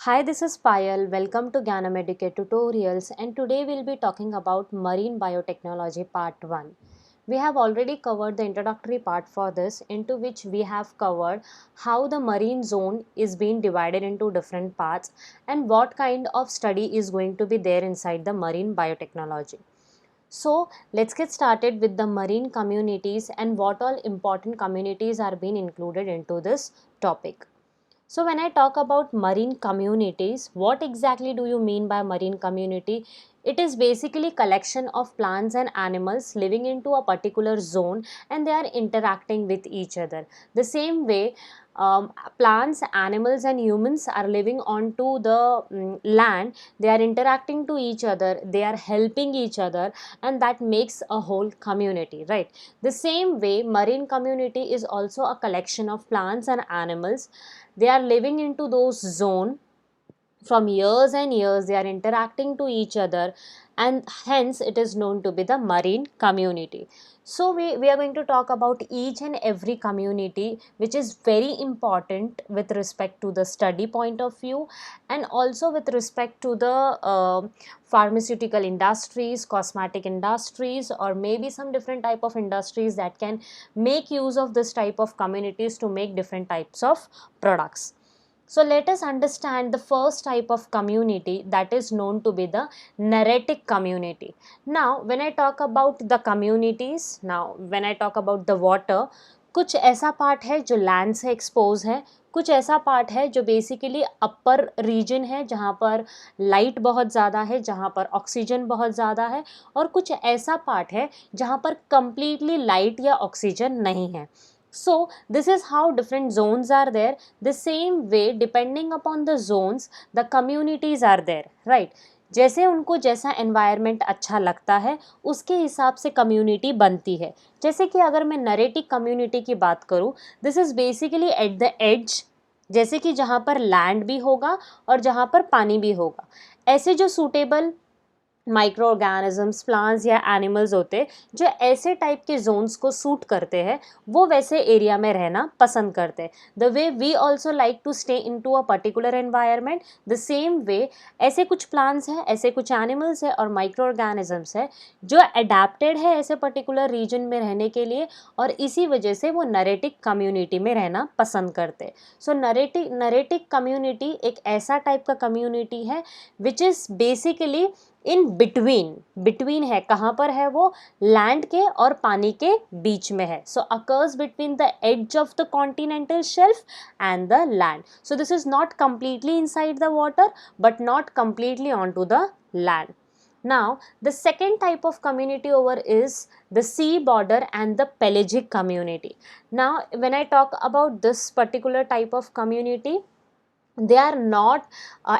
Hi, this is Payal. Welcome to Gyanam Educate Tutorials, and today we'll be talking about marine biotechnology part 1. We have already covered the introductory part for this, into which we have covered how the marine zone is being divided into different parts and what kind of study is going to be there inside the marine biotechnology. So let's get started with the marine communities and what all important communities are being included into this topic. So when I talk about marine communities, what exactly do you mean by marine community? It is basically collection of plants and animals living into a particular zone and they are interacting with each other. The same way, plants, animals and humans are living onto the land, they are interacting to each other, they are helping each other, and that makes a whole community, right? The same way, marine community is also a collection of plants and animals. They are living into those zone from years and years, they are interacting to each other, and hence it is known to be the marine community. So we are going to talk about each and every community, which is very important with respect to the study point of view and also with respect to the pharmaceutical industries, cosmetic industries, or maybe some different type of industries that can make use of this type of communities to make different types of products. So let us understand the first type of community, that is known to be the neretic community. Now when I talk about the communities, now when I talk about the water, कुछ ऐसा part है जो land से expose है, कुछ ऐसा part है जो बेसिकली अपर रीजन है जहाँ पर लाइट बहुत ज़्यादा है, जहाँ पर ऑक्सीजन बहुत ज़्यादा है, और कुछ ऐसा पार्ट है जहाँ पर कंप्लीटली लाइट या ऑक्सीजन नहीं है. So this is how different zones are there. The same way, depending upon the zones, the communities are there, right? जैसे उनको जैसा एनवायरनमेंट अच्छा लगता है उसके हिसाब से कम्युनिटी बनती है. जैसे कि अगर मैं नरेटिक कम्युनिटी की बात करूँ, this is basically at the edge, जैसे कि जहाँ पर लैंड भी होगा और जहाँ पर पानी भी होगा. ऐसे जो सूटेबल माइक्रो ऑर्गेनिजम्स, प्लांट्स या एनिमल्स होते जो ऐसे टाइप के जोन्स को सूट करते हैं, वो वैसे एरिया में रहना पसंद करते हैं. The way we also like to stay in to a particular environment, the same way ऐसे कुछ प्लांट्स हैं, ऐसे कुछ एनिमल्स हैं और माइक्रो ऑर्गेनिजम्स हैं जो अडेप्टेड है ऐसे पर्टिकुलर रीजन में रहने के लिए, और इसी वजह से वो नरेटिक कम्युनिटी में रहना पसंद करते हैं. सो नरेटिक कम्युनिटी एक ऐसा टाइप का कम्युनिटी है which is basically in between है. कहाँ पर है वो? लैंड के और पानी के बीच में है. So occurs between the edge of the continental shelf and the land. So this is not completely inside the water but not completely onto the land. Now the second type of community over is the sea border and the pelagic community. Now when I talk about this particular type of community, they are not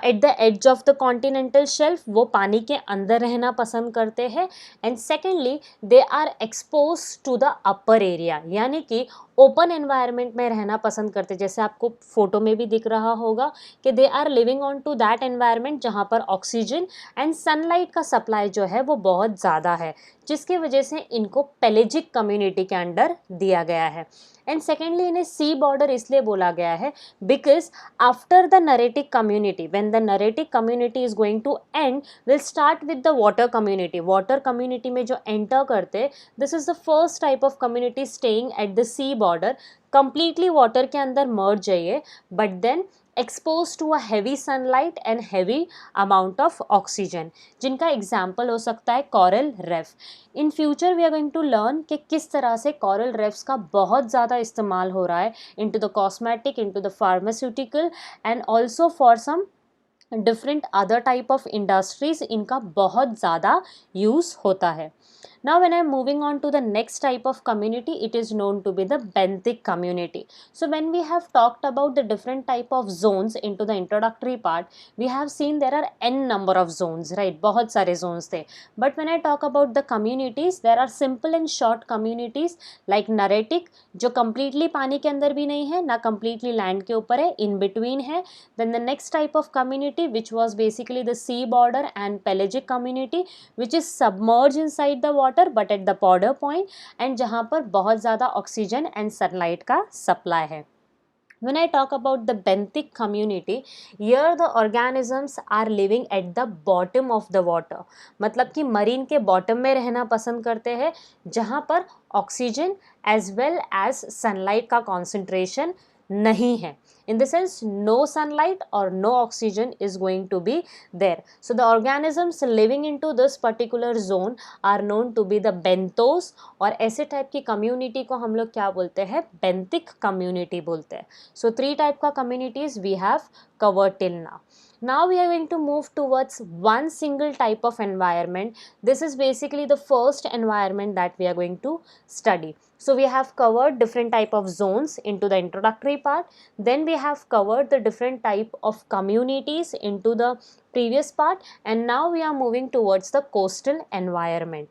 at the edge of the continental shelf, वो पानी के अंदर रहना पसंद करते हैं. And secondly they are expose to the upper area, यानी कि ओपन एनवायरनमेंट में रहना पसंद करते. जैसे आपको फोटो में भी दिख रहा होगा कि they are living on to that environment जहाँ पर ऑक्सीजन एंड सनलाइट का सप्लाई जो है वो बहुत ज़्यादा है, जिसकी वजह से इनको पेलेजिक कम्युनिटी के अंडर दिया गया है. एंड सेकेंडली इन्हें सी बॉर्डर इसलिए बोला गया है because after the narrative community, when the narrative community is going to end, we'll start with the water community. Water community में जो enter करते, this is the first type of community staying at the sea border, completely water के अंदर merge जाइए, but then exposed to a heavy sunlight and heavy amount of oxygen, जिनका example हो सकता है coral reef. In future we are going to learn कि किस तरह से coral reefs का बहुत ज़्यादा इस्तेमाल हो रहा है into the cosmetic, into the pharmaceutical and also for some different other type of industries. इनका बहुत ज़्यादा use होता है. Now when I am moving on to the next type of community, it is known to be the benthic community. So when we have talked about the different type of zones into the introductory part, we have seen there are n number of zones, right? बहुत सारे zones थे. But when I talk about the communities, there are simple and short communities like neritic, जो completely पानी के अंदर भी नहीं है, ना completely land के ऊपर है, in between है. Then the next type of community which was basically the sea border and pelagic community, which is submerged inside the water but at the border point, and जहाँ पर बहुत ज़्यादा oxygen and sunlight का supply है. When I talk about the benthic community, here the organisms are living at the bottom of the water. मतलब कि marine के bottom में रहना पसंद करते हैं, जहाँ पर oxygen as well as sunlight का कॉन्सेंट्रेशन नहीं है. In the sense, no sunlight or no oxygen is going to be there. So the organisms living into this particular zone are known to be the benthos, और ऐसे type की community को हम लोग क्या बोलते हैं, benthic community बोलते हैं. So three type का communities we have covered till now. Now we are going to move towards one single type of environment. This is basically the first environment that we are going to study. So we have covered different type of zones into the introductory part. Then we have covered the different type of communities into the previous part, and now we are moving towards the coastal environment.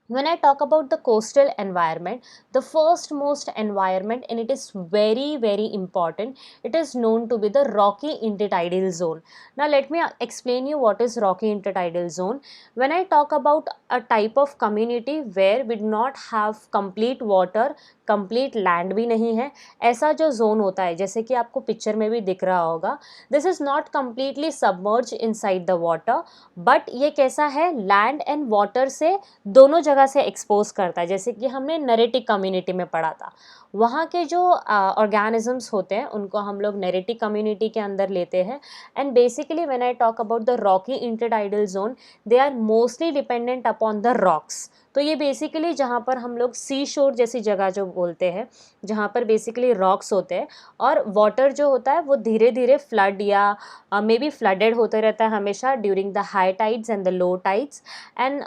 When I talk about the coastal environment, the first most environment, and it is very very important, it is known to be the rocky intertidal zone. Now let me explain you what is rocky intertidal zone. When I talk about a type of community where we do not have complete water, complete land भी नहीं है, ऐसा जो zone होता है, जैसे कि आपको पिक्चर में भी दिख रहा होगा, this is not completely submerge inside the water, but ये कैसा है, लैंड एंड वाटर से दोनों जगह से एक्सपोज करता है. जैसे कि हमने नेरेटिक कम्युनिटी में पढ़ा था, वहाँ के जो ऑर्गेनिजम्स होते हैं उनको हम लोग नेरेटिक कम्युनिटी के अंदर लेते हैं. And basically when I talk about the rocky intertidal zone, they are mostly dependent upon the rocks. तो ये बेसिकली जहाँ पर हम लोग सी शोर जैसी जगह जो बोलते हैं, जहाँ पर बेसिकली रॉक्स होते हैं और वाटर जो होता है वो धीरे धीरे फ्लड या मे बी फ्लडेड होते रहता है हमेशा during the high tides and the low tides. And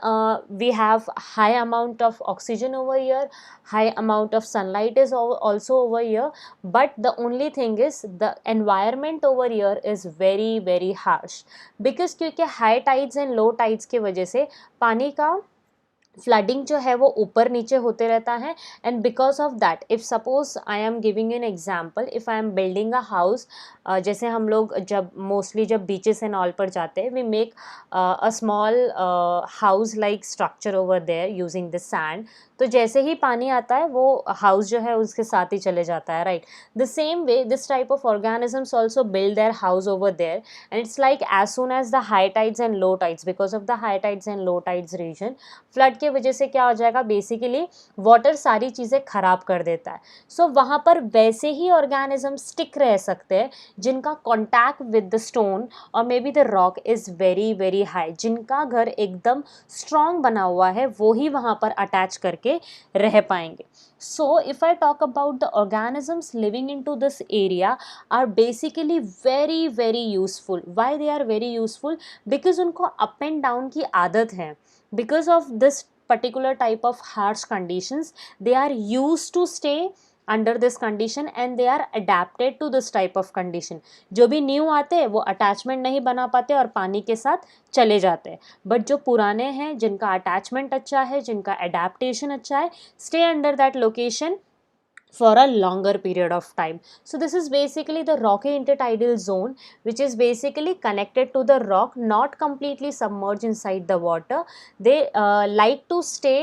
we have high amount of oxygen over year, high amount of sunlight is also over here, but the only thing is the environment over here is very very harsh, because क्योंकि high tides and low tides की वजह से पानी का flooding जो है वो ऊपर नीचे होते रहता है. And because of that, if suppose I am giving an example, if I am building a house, जैसे हम लोग जब मोस्टली जब बीचेस एंड ऑल पर जाते हैं, we make a small house like structure over there using the sand. तो जैसे ही पानी आता है वो हाउस जो है उसके साथ ही चले जाता है, right. The same way this type of organisms also build their house over there, and it's like as soon as the high tides and low tides, because of the high tides and low tides reason, flood के वजह से क्या हो जाएगा, basically water सारी चीज़ें ख़राब कर देता है. सो वहाँ पर वैसे ही ऑर्गेनिज्म स्टिक रह सकते हैं जिनका कॉन्टैक्ट विद द स्टोन और may be the rock is very very high, जिनका घर एकदम स्ट्रॉन्ग बना हुआ है, वो ही वहाँ पर अटैच करके रह पाएंगे. So if I talk about the organisms living into this area are basically very very useful. Why they are very useful? Because उनको up and down की आदत है. Because of this particular type of harsh conditions, they are used to stay under this condition and they are adapted to this type of condition. जो भी new आते हैं वो attachment नहीं बना पाते और पानी के साथ चले जाते हैं, बट जो पुराने हैं जिनका अटैचमेंट अच्छा है, जिनका अडेप्टेशन अच्छा है, stay under that location for a longer period of time. So this is basically the rocky intertidal zone, which is basically connected to the rock, not completely submerged inside the water. They like to stay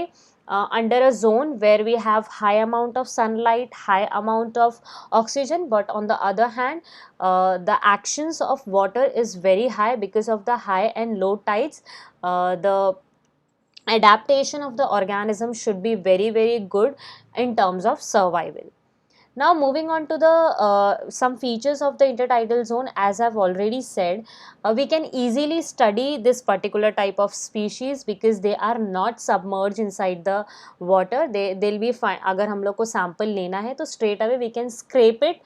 under a zone where we have high amount of sunlight, high amount of oxygen, but on the other hand, the actions of water is very high because of the high and low tides. The adaptation of the organism should be very very good in terms of survival. Now moving on to the some features of the intertidal zone, as I've already said, we can easily study this particular type of species because they are not submerged inside the water. They'll be fine. अगर हम लोग को sample लेना है तो straight away we can scrape it.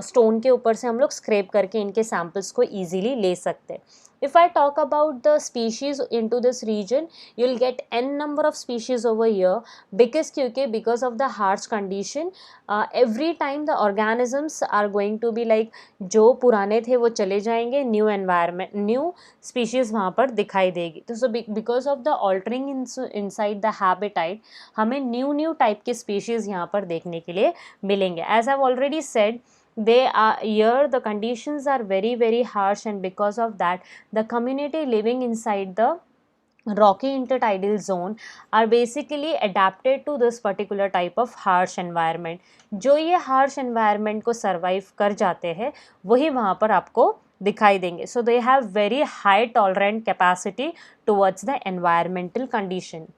Stone के ऊपर से हम लोग स्क्रैप करके इनके सैम्पल्स को ईजिली ले सकते हैं. If I talk about the species into this region, you'll get n number of species over here because of the harsh condition. Every time the organisms are going to be like, जो पुराने थे वो चले जाएंगे, new environment, new species वहाँ पर दिखाई देगी. तो so because of the altering inside the habitat, हमें न्यू टाइप के स्पीशीज़ यहाँ पर देखने के लिए मिलेंगे. As I have already said, they are here, the conditions are very very harsh, and because of that the community living inside the rocky intertidal zone are basically adapted to this particular type of harsh environment. जो ये harsh environment को survive कर जाते हैं वही वहाँ पर आपको दिखाई देंगे. So they have very high tolerant capacity towards the environmental condition.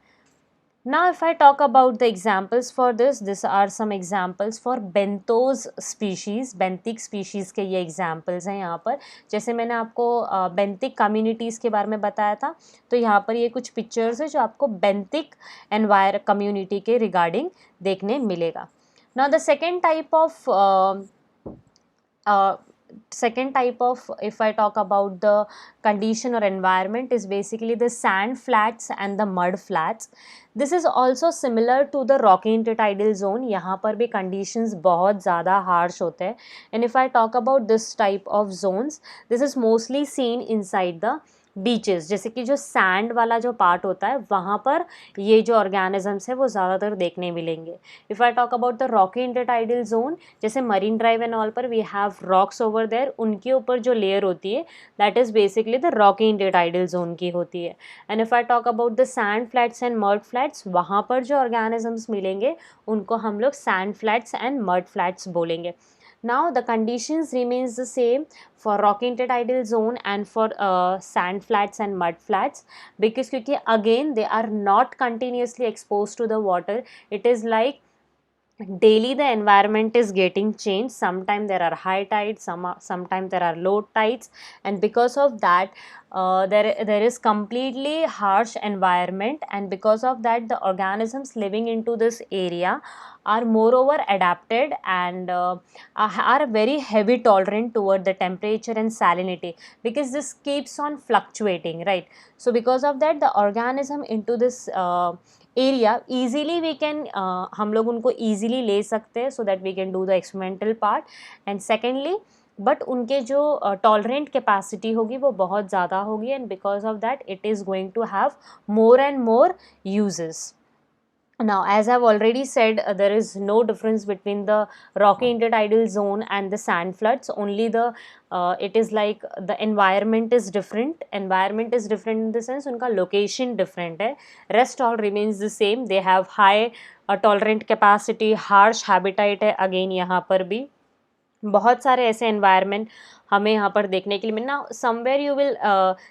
Now if I talk about the examples for this, these are some examples for benthos species. benthic species के ये examples हैं यहाँ पर. जैसे मैंने आपको benthic communities के बारे में बताया था, तो यहाँ पर ये कुछ pictures है जो आपको benthic community के regarding देखने मिलेगा. Now the second type of if I talk about the condition or environment is basically the sand flats and the mud flats. This is also similar to the rocky intertidal zone. यहाँ पर भी conditions बहुत ज़्यादा harsh होते हैं. And if I talk about this type of zones, this is mostly seen inside the beaches. जैसे कि जो सैंड वाला जो पार्ट होता है वहाँ पर ये जो ऑर्गेनिजम्स है वो ज़्यादातर देखने मिलेंगे. If I talk about the rocky intertidal zone, जैसे मरीन ड्राइव एंड ऑल पर we have rocks over there, उनके ऊपर जो लेयर होती है that is basically the rocky intertidal zone की होती है. And if I talk about the sand flats and mud flats, वहाँ पर जो ऑर्गेनिजम्स मिलेंगे उनको हम लोग sand flats and mud flats बोलेंगे. Now the conditions remains the same for rocky intertidal zone and for sand flats and mud flats, because क्योंकि again they are not continuously exposed to the water. It is like daily the environment is getting changed. Sometimes there are high tides, sometimes there are low tides, and because of that there is completely harsh environment, and because of that the organisms living into this area are moreover adapted and are very heavy tolerant toward the temperature and salinity, because this keeps on fluctuating, right? So because of that the organism into this area easily we can हम लोग उनको easily ले सकते हैं, so that we can do the experimental part. And secondly but उनके जो tolerant capacity होगी वो बहुत ज़्यादा होगी, and because of that it is going to have more and more uses. Now, as I've already said, there is no difference between the rocky intertidal zone and the sand floods. Only the it is like the environment is different. Environment is different in the sense उनका location different है. Rest all remains the same. They have high tolerant capacity, harsh habitat है again यहाँ पर भी. बहुत सारे ऐसे environment हमें यहाँ पर देखने के लिए मिलना. समवेयर यू विल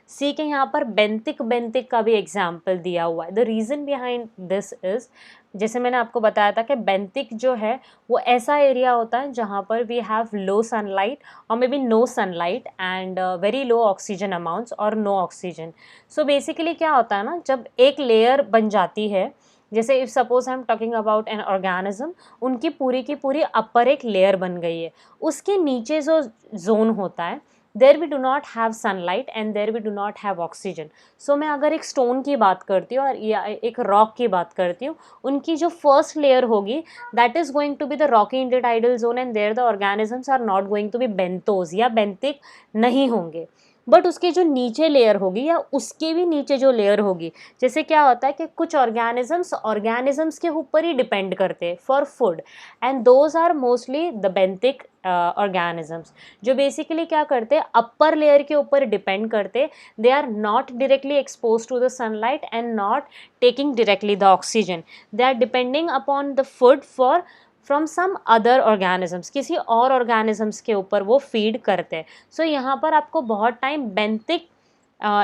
सी के यहाँ पर बेंथिक का भी एग्जाम्पल दिया हुआ है. The reason behind this is, जैसे मैंने आपको बताया था कि बेंथिक जो है वो ऐसा एरिया होता है जहाँ पर वी हैव लो सनलाइट और maybe no sunlight and very low oxygen amounts और नो ऑक्सीजन. सो बेसिकली क्या होता है ना, जब एक लेयर बन जाती है, जैसे if suppose I am talking about an organism, उनकी पूरी की पूरी अपर एक लेयर बन गई है, उसके नीचे जो जोन होता है there we do not have sunlight and there we do not have oxygen. So मैं अगर एक स्टोन की बात करती हूँ और या एक रॉक की बात करती हूँ, उनकी जो फर्स्ट लेयर होगी that is going to be the rocky intertidal zone, and there the organisms are not going to be benthos या बेंथिक नहीं होंगे. बट उसके जो नीचे लेयर होगी या उसके भी नीचे जो लेयर होगी, जैसे क्या होता है कि कुछ ऑर्गेनिजम्स के ऊपर ही डिपेंड करते हैं for food, and those are mostly the benthic organisms, जो बेसिकली क्या करते हैं अपर लेयर के ऊपर डिपेंड करते. They are not directly expose to the sunlight and not taking directly the oxygen. They are depending upon the food for from some other organisms, किसी और organisms के ऊपर वो फीड करते हैं. सो यहाँ पर आपको बहुत टाइम बेंथिक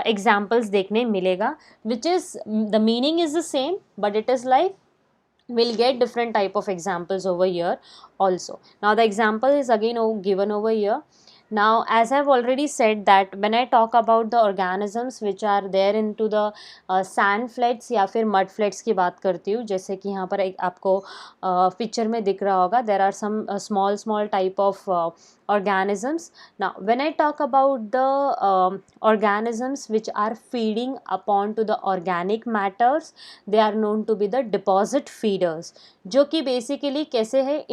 एग्जाम्पल्स देखने मिलेगा, which is the meaning is the same but it is like we'll get different type of examples over here also. Now the example is again given over here. Now as I've already said that when I talk about the organisms which are there into the sand flats या फिर mud flats की बात करती हूँ, जैसे कि यहाँ पर एक आपको पिक्चर में दिख रहा होगा, there are some small type of organisms. Now when I talk about the organisms which are feeding upon to the organic matters, they are known to be the deposit feeders, जो कि basically कैसे है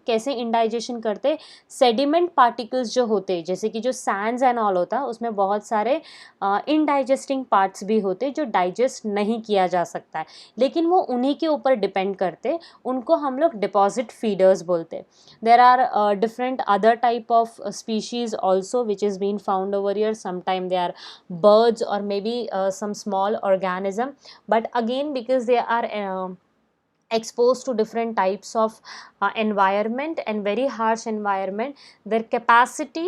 कैसे indigestion करते, sediment particles particles जो होते हैं, जैसे कि जो सैंड्स एंड ऑल होता है, उसमें बहुत सारे इनडाइजेस्टिंग पार्ट्स भी होते जो डाइजेस्ट नहीं किया जा सकता है, लेकिन वो उन्हीं के ऊपर डिपेंड करते, उनको हम लोग डिपॉजिट फीडर्स बोलते. There are different other type of species also which is being found over here. Sometimes they are birds or maybe some small organism, but again because they are exposed to different types of environment and very harsh environment, their capacity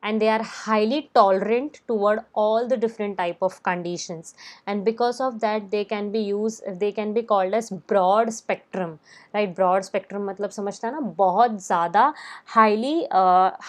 and they are highly tolerant toward all the different type of conditions, and because of that they can be used, they can be called as broad spectrum, right? Broad spectrum मतलब समझता है ना, बहुत ज़्यादा highly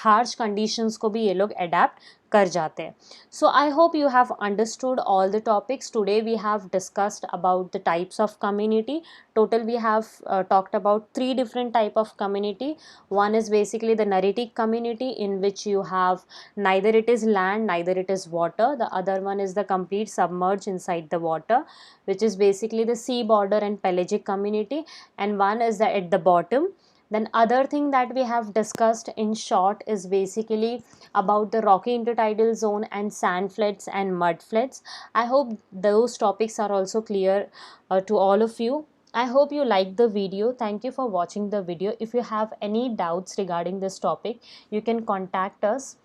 harsh conditions को भी ये लोग adapt कर जाते हैं. So I hope you have understood all the topics. Today we have discussed about the types of community. Total we have talked about 3 different type of community. One is basically the neritic community, in which you have neither it is land, neither it is water. The other one is the complete submerged inside the water, which is basically the sea border and pelagic community, and one is the at the bottom. Then other thing that we have discussed in short is basically about the rocky intertidal zone and sand flats and mud flats. I hope those topics are also clear to all of you. I hope you liked the video. Thank you for watching the video. If you have any doubts regarding this topic, you can contact us